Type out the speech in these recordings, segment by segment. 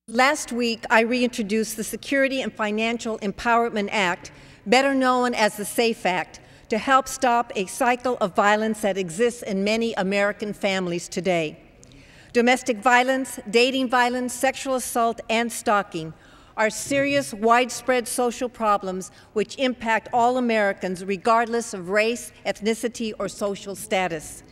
Last week, I reintroduced the Security and Financial Empowerment Act, better known as the SAFE Act, to help stop a cycle of violence that exists in many American families today. Domestic violence, dating violence, sexual assault, and stalking are serious, widespread social problems which impact all Americans regardless of race, ethnicity, or social status.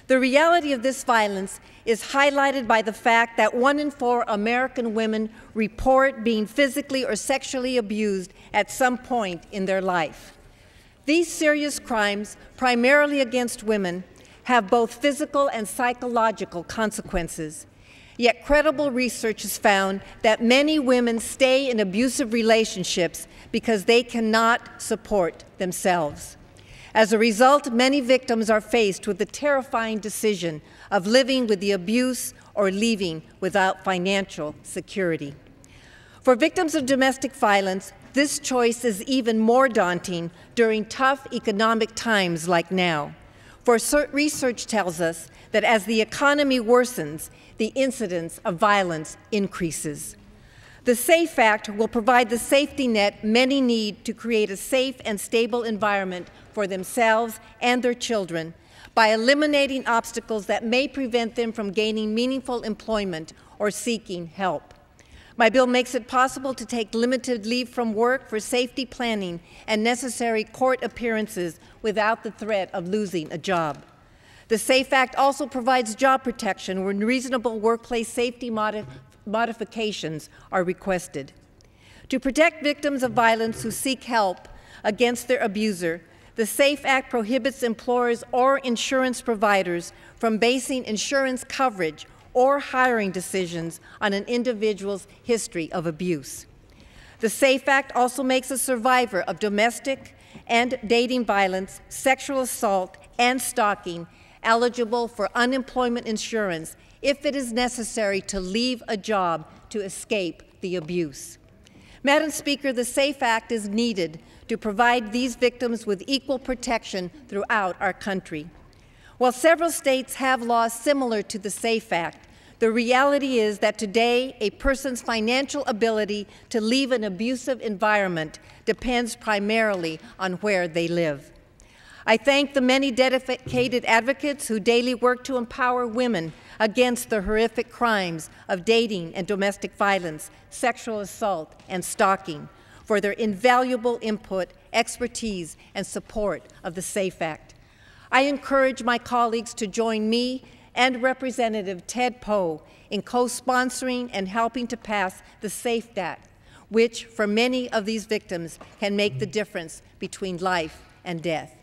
The reality of this violence is highlighted by the fact that 1 in 4 American women report being physically or sexually abused at some point in their life. These serious crimes, primarily against women, have both physical and psychological consequences. Yet credible research has found that many women stay in abusive relationships because they cannot support themselves. As a result, many victims are faced with the terrifying decision of living with the abuse or leaving without financial security. For victims of domestic violence, this choice is even more daunting during tough economic times like now. For research tells us that as the economy worsens, the incidence of violence increases. The SAFE Act will provide the safety net many need to create a safe and stable environment for themselves and their children by eliminating obstacles that may prevent them from gaining meaningful employment or seeking help. My bill makes it possible to take limited leave from work for safety planning and necessary court appearances without the threat of losing a job. The SAFE Act also provides job protection when reasonable workplace safety modifications are requested. To protect victims of violence who seek help against their abuser, the SAFE Act prohibits employers or insurance providers from basing insurance coverage or hiring decisions on an individual's history of abuse. The SAFE Act also makes a survivor of domestic and dating violence, sexual assault, and stalking eligible for unemployment insurance if it is necessary to leave a job to escape the abuse. Madam Speaker, the SAFE Act is needed to provide these victims with equal protection throughout our country. While several states have laws similar to the SAFE Act, the reality is that today a person's financial ability to leave an abusive environment depends primarily on where they live. I thank the many dedicated advocates who daily work to empower women against the horrific crimes of dating and domestic violence, sexual assault, and stalking for their invaluable input, expertise, and support of the SAFE Act. I encourage my colleagues to join me and Representative Ted Poe in co-sponsoring and helping to pass the SAFE Act, which for many of these victims can make the difference between life and death.